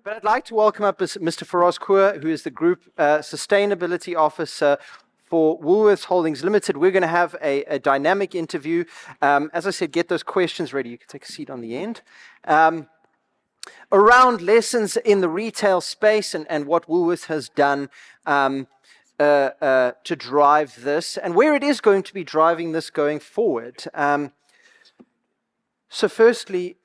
But I'd like to welcome up Mr. Feroz Koor, who is the Group Sustainability Officer for Woolworths Holdings Limited. We're going to have a dynamic interview. As I said, get those questions ready. You can take a seat on the end. Around lessons in the retail space and what Woolworths has done to drive this, and where it is going to be driving this going forward. So firstly,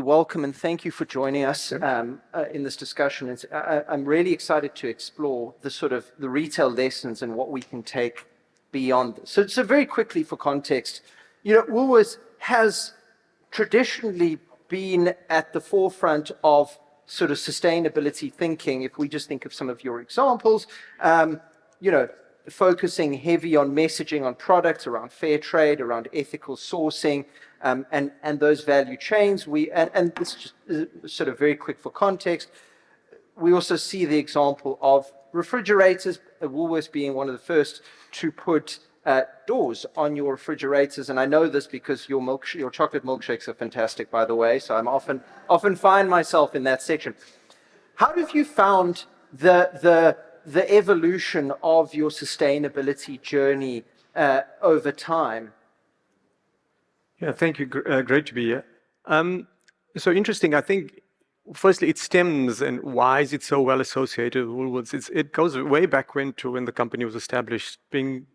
welcome and thank you for joining us in this discussion. I'm really excited to explore the retail lessons and what we can take beyond this. So very quickly for context, Woolworths has traditionally been at the forefront of sort of sustainability thinking. If we just think of some of your examples, focusing heavy on messaging on products around fair trade, around ethical sourcing, and those value chains. And this is sort of very quick for context. We also see the example of refrigerators, Woolworths being one of the first to put doors on your refrigerators. And I know this because your chocolate milkshakes are fantastic, by the way. So I'm often find myself in that section. How have you found the evolution of your sustainability journey over time? Yeah, thank you. Great to be here. So interesting. I think, firstly, it stems and why is it so well associated with Woolworths? It goes way back when the company was established, being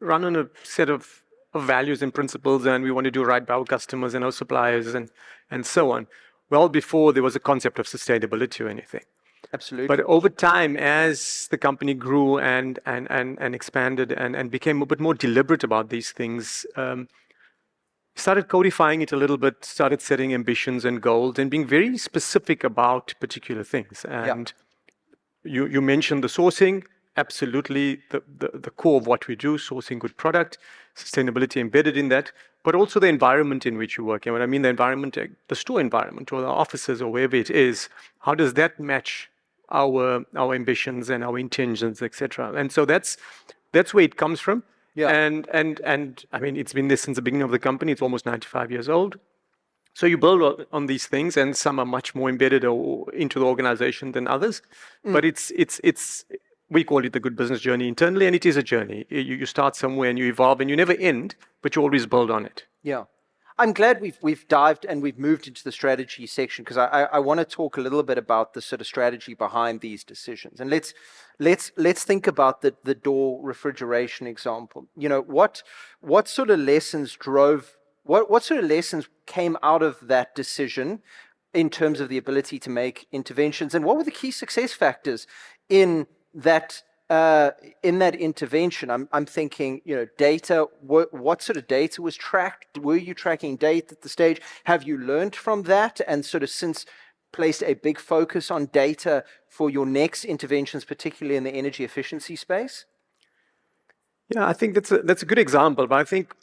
run on a set of values and principles, and we want to do right by our customers and our suppliers and so on. Well, before there was a concept of sustainability or anything. Absolutely. But over time, as the company grew and expanded and became a bit more deliberate about these things, started codifying it a little bit, started setting ambitions and goals and being very specific about particular things. And you mentioned the sourcing, absolutely the core of what we do, sourcing good product, sustainability embedded in that, but also the environment in which you work. And when I mean the environment, the store environment or the offices or wherever it is, how does that match our ambitions and our intentions, etc. And so that's where it comes from. Yeah. And I mean, it's been there since the beginning of the company. It's almost 95 years old. So you build on these things, and some are much more embedded or into the organization than others. But it's we call it the good business journey internally, and it is a journey. You start somewhere and you evolve, and you never end, but you always build on it. Yeah. I'm glad we've dived and we've moved into the strategy section, because I want to talk a little bit about the sort of strategy behind these decisions. And let's think about the door refrigeration example. What sort of lessons what sort of lessons came out of that decision in terms of the ability to make interventions, and what were the key success factors in that intervention? I'm thinking, data. What sort of data was tracked? Were you tracking data at the stage? Have you learned from that and sort of since placed a big focus on data for your next interventions, particularly in the energy efficiency space? Yeah, I think that's a good example. But I think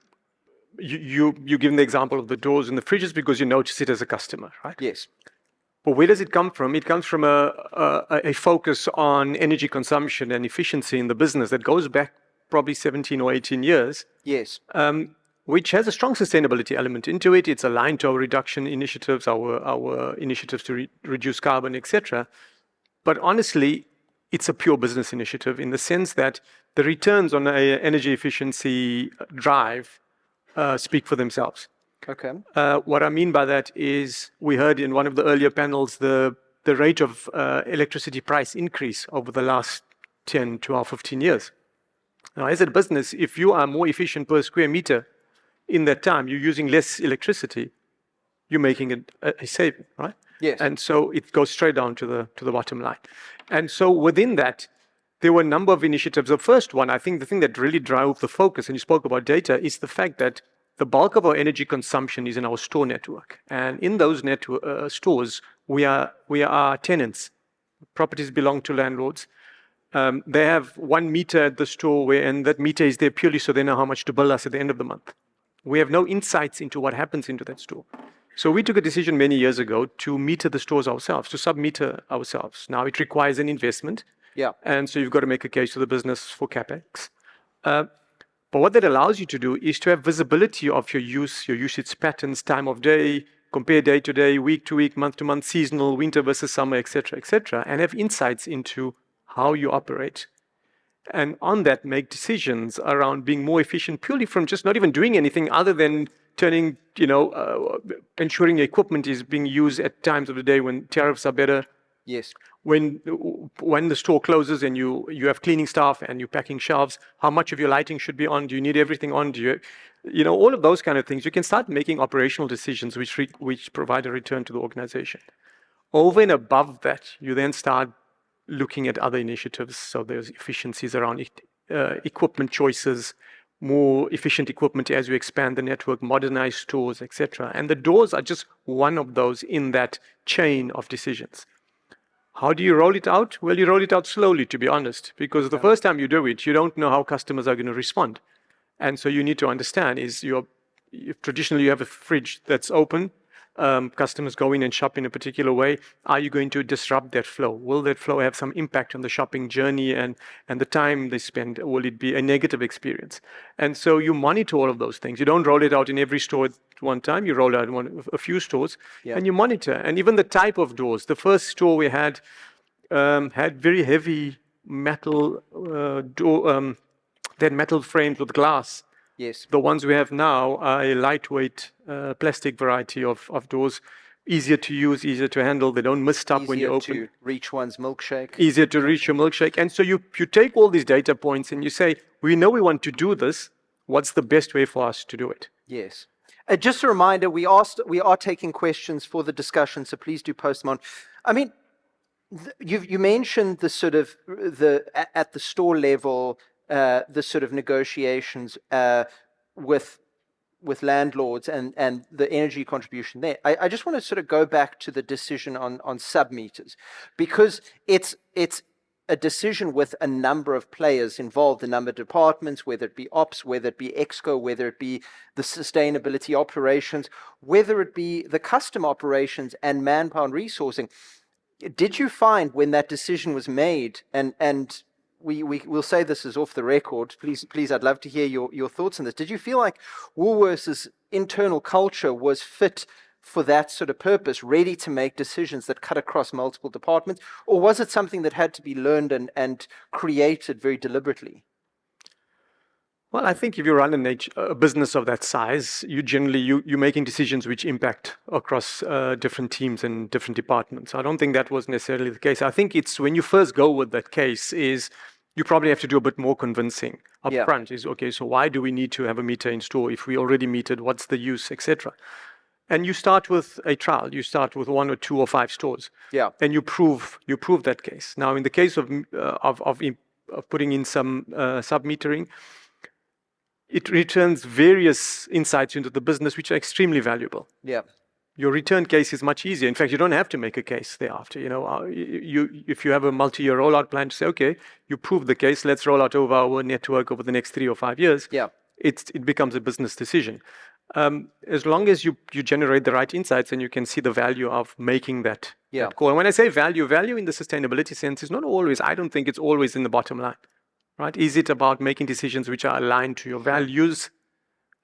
you given the example of the doors and the fridges because you notice it as a customer, right? Yes. But where does it come from? It comes from a focus on energy consumption and efficiency in the business that goes back probably 17 or 18 years. Yes. Which has a strong sustainability element into it. It's aligned to our reduction initiatives, our initiatives to reduce carbon, etc. But honestly, it's a pure business initiative in the sense that the returns on an energy efficiency drive speak for themselves. Okay. What I mean by that is we heard in one of the earlier panels the rate of electricity price increase over the last 10, 12, 15 years. Now, as a business, if you are more efficient per square meter in that time, you're using less electricity, you're making a saving, right? Yes. And so it goes straight down to the bottom line. And so within that, there were a number of initiatives. The first one, I think the thing that really drove the focus, and you spoke about data, is the fact that the bulk of our energy consumption is in our store network. And in those stores, we are tenants. Properties belong to landlords. They have 1 meter at the store, and that meter is there purely so they know how much to bill us at the end of the month. We have no insights into what happens into that store. So we took a decision many years ago to meter the stores ourselves, to sub-meter ourselves. Now it requires an investment. Yeah. And so you've got to make a case to the business for CapEx. But what that allows you to do is to have visibility of your use, your usage patterns, time of day, compare day to day, week to week, month to month, seasonal, winter versus summer, etc., and have insights into how you operate. And on that, make decisions around being more efficient purely from just not even doing anything other than turning, ensuring your equipment is being used at times of the day when tariffs are better. Yes. When the store closes and you have cleaning staff and you're packing shelves, how much of your lighting should be on? Do you need everything on? Do you all of those kind of things? You can start making operational decisions which provide a return to the organization. Over and above that, you then start looking at other initiatives. So there's efficiencies around equipment choices, more efficient equipment as you expand the network, modernize stores, etc. And the doors are just one of those in that chain of decisions. How do you roll it out? Well, you roll it out slowly, to be honest, because the first time you do it, you don't know how customers are going to respond. And so you need to understand traditionally you have a fridge that's open, customers go in and shop in a particular way. Are you going to disrupt that flow? Will that flow have some impact on the shopping journey and the time they spend? Will it be a negative experience? And so you monitor all of those things. You don't roll it out in every store at one time. You roll out a few stores and you monitor. And even the type of doors. The first store we had very heavy metal door, they had metal frames with glass. Yes. The ones we have now are a lightweight plastic variety of doors, easier to use, easier to handle. They don't miss stuff when you open. Easier to reach one's milkshake. Easier to reach your milkshake. And so you take all these data points and you say, we know we want to do this. What's the best way for us to do it? Yes. Just a reminder, we are taking questions for the discussion, so please do post them on. I mean, you mentioned the sort of at the store level, the sort of negotiations with landlords and the energy contribution there. I just want to sort of go back to the decision on sub-meters, because it's a decision with a number of players involved, a number of departments, whether it be ops, whether it be exco, whether it be the sustainability operations, whether it be the custom operations and manpower and resourcing. Did you find when that decision was made, and we'll say this is off the record, please, I'd love to hear your thoughts on this. Did you feel like Woolworths' internal culture was fit for that sort of purpose, ready to make decisions that cut across multiple departments? Or was it something that had to be learned and created very deliberately? Well, I think if you run a business of that size, you're making decisions which impact across different teams and different departments. I don't think that was necessarily the case. I think it's when you first go with that case is you probably have to do a bit more convincing up front. Is okay, so why do we need to have a meter in store if we already metered? What's the use, etc. And you start with a trial. You start with 1 or 2 or 5 stores. Yeah. And you prove that case. Now, in the case of putting in some sub-metering, it returns various insights into the business, which are extremely valuable. Yeah. Your return case is much easier. In fact, you don't have to make a case thereafter. If you have a multi-year rollout plan to say, okay, you prove the case, let's roll out over our network over the next 3 or 5 years. Yeah. It becomes a business decision. As long as you generate the right insights and you can see the value of making that call. And when I say value in the sustainability sense is not always, I don't think it's always in the bottom line. Right? Is it about making decisions which are aligned to your values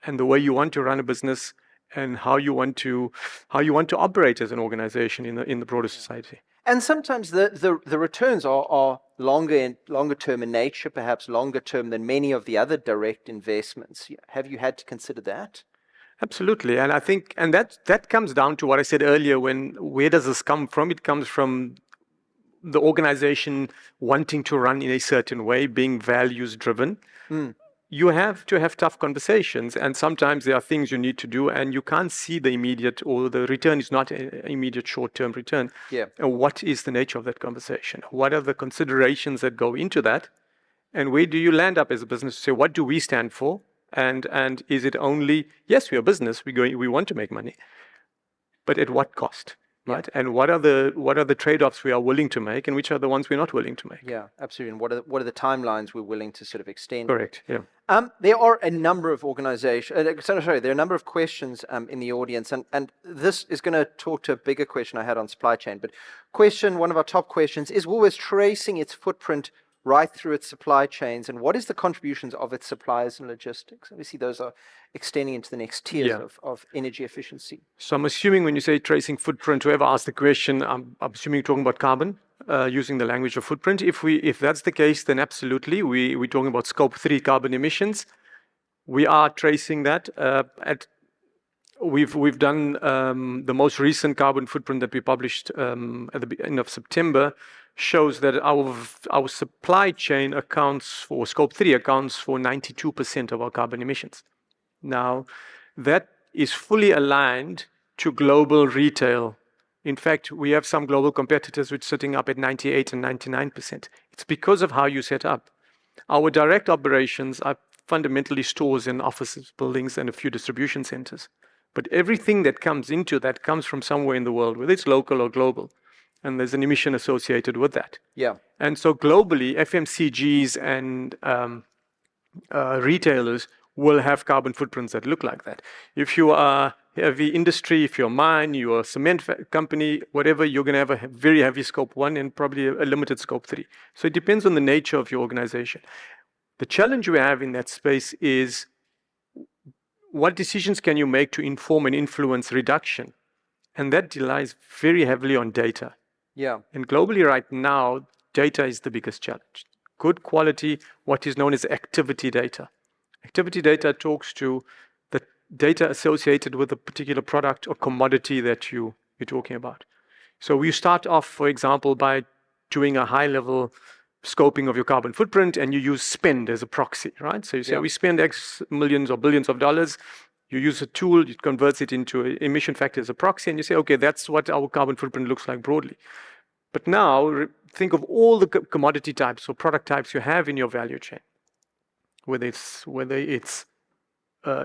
and the way you want to run a business and how you want to operate as an organization in the broader society? And sometimes the returns are longer term in nature, perhaps longer term than many of the other direct investments. Have you had to consider that? Absolutely. And I think that comes down to what I said earlier, where does this come from? It comes from the organization wanting to run in a certain way, being values driven. You have to have tough conversations, and sometimes there are things you need to do and you can't see the immediate, or the return is not an immediate short-term return. Yeah. And what is the nature of that conversation? What are the considerations that go into that? And where do you land up as a business to say, what do we stand for? And is it only, yes, we're a business, we want to make money, but at what cost? Right? And what are the trade-offs we are willing to make, and which are the ones we're not willing to make? Yeah, absolutely. And what are the timelines we're willing to sort of extend? Correct. Yeah. There are a number of there are a number of questions in the audience, and this is going to talk to a bigger question I had on supply chain. But one of our top questions is: Woolworths tracing its footprint right through its supply chains, and what is the contributions of its suppliers and logistics? Obviously, those are extending into the next tiers of energy efficiency. So I'm assuming when you say tracing footprint, whoever asked the question, I'm assuming you're talking about carbon, using the language of footprint. If that's the case, then absolutely, we're talking about scope 3 carbon emissions. We are tracing that. We've done the most recent carbon footprint that we published at the end of September shows that our supply chain scope 3 accounts for 92% of our carbon emissions. Now, that is fully aligned to global retail. In fact, we have some global competitors which are sitting up at 98 and 99%. It's because of how you set up. Our direct operations are fundamentally stores and offices, buildings, and a few distribution centers. But everything that comes into that comes from somewhere in the world, whether it's local or global. And there's an emission associated with that. Yeah. And so globally, FMCGs and retailers will have carbon footprints that look like that. If you are heavy industry, if you're a mine, you're a cement company, whatever, you're going to have a very heavy scope 1 and probably a limited scope 3. So it depends on the nature of your organization. The challenge we have in that space is what decisions can you make to inform and influence reduction? And that relies very heavily on data. Yeah. And globally right now, data is the biggest challenge. Good quality, what is known as activity data. Activity data talks to the data associated with a particular product or commodity that you're talking about. So we start off, for example, by doing a high-level scoping of your carbon footprint, and you use spend as a proxy, right? So you say, we spend X millions or billions of dollars. You use a tool, it converts it into an emission factor as a proxy, and you say, okay, that's what our carbon footprint looks like broadly. But now, think of all the commodity types or product types you have in your value chain. Whether it's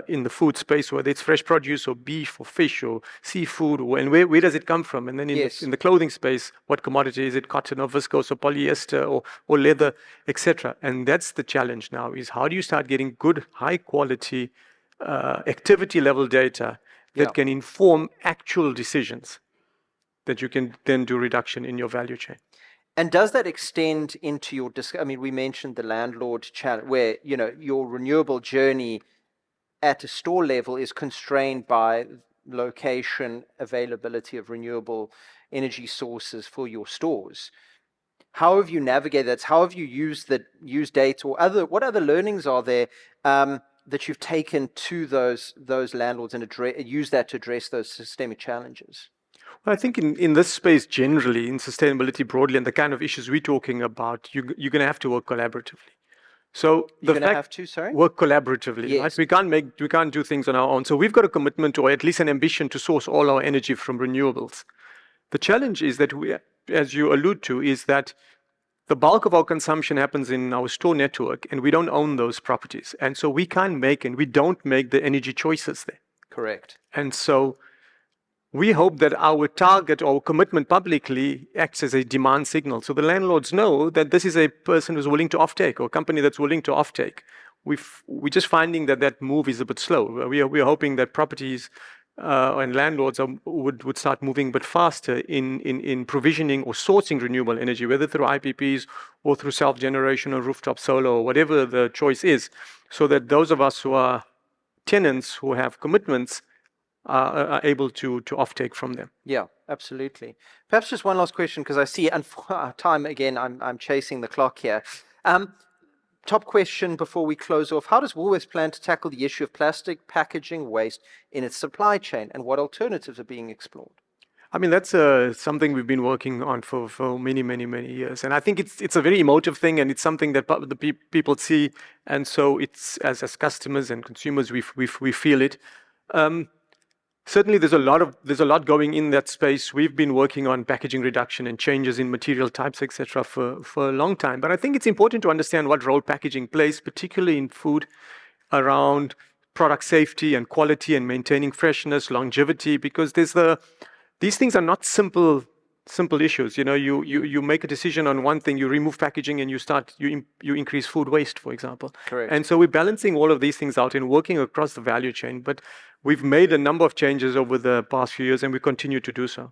in the food space, whether it's fresh produce or beef or fish or seafood, and where does it come from? And then in the clothing space, what commodity is it? Cotton or viscose or polyester or leather, etc. And that's the challenge now, is how do you start getting good, high quality activity level data that can inform actual decisions that you can then do reduction in your value chain. And does that extend into your, I mean, we mentioned the landlord challenge where, your renewable journey at a store level is constrained by location, availability of renewable energy sources for your stores. How have you navigated that? How have you used data or what other learnings are there that you've taken to those landlords and use that to address those systemic challenges? Well, I think in this space generally, in sustainability broadly, and the kind of issues we're talking about, you're going to have to work collaboratively. So you're going to have to, sorry? Work collaboratively. Yes. Right? We can't do things on our own. So we've got a commitment or at least an ambition to source all our energy from renewables. The challenge is that we, as you allude to, is that the bulk of our consumption happens in our store network, and we don't own those properties. And so we can't make and we don't make the energy choices there. Correct. And so we hope that our target or commitment publicly acts as a demand signal. So the landlords know that this is a person who's willing to offtake or a company that's willing to offtake. We're just finding that move is a bit slow. We're hoping that properties and landlords would start moving a bit faster in provisioning or sourcing renewable energy, whether through IPPs or through self-generation or rooftop solar or whatever the choice is, so that those of us who are tenants who have commitments are able to offtake from them. Yeah, absolutely. Perhaps just one last question, because I see, and for time again, I'm chasing the clock here. Top question before we close off. How does Woolworths plan to tackle the issue of plastic packaging waste in its supply chain, and what alternatives are being explored? I mean, that's something we've been working on for many, many, many years. And I think it's a very emotive thing, and it's something that the people see. And so it's, as customers and consumers, we feel it. Certainly, there's a lot going in that space. We've been working on packaging reduction and changes in material types, etc., for a long time. But I think it's important to understand what role packaging plays, particularly in food, around product safety and quality and maintaining freshness, longevity, because these things are not simple issues. You make a decision on one thing, you remove packaging, and you increase food waste, for example. Correct. And so we're balancing all of these things out and working across the value chain. But we've made a number of changes over the past few years, and we continue to do so.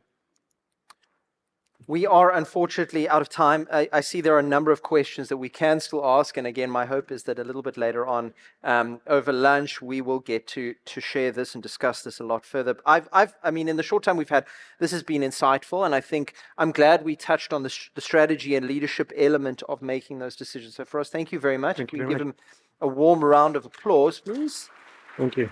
We are unfortunately out of time. I see there are a number of questions that we can still ask, and again, my hope is that a little bit later on, over lunch, we will get to share this and discuss this a lot further. I mean, in the short time we've had, this has been insightful, and I think I'm glad we touched on the strategy and leadership element of making those decisions. So, Feroz, thank you very much. Thank you Can we very give much. him a warm round of applause, please? Thank you.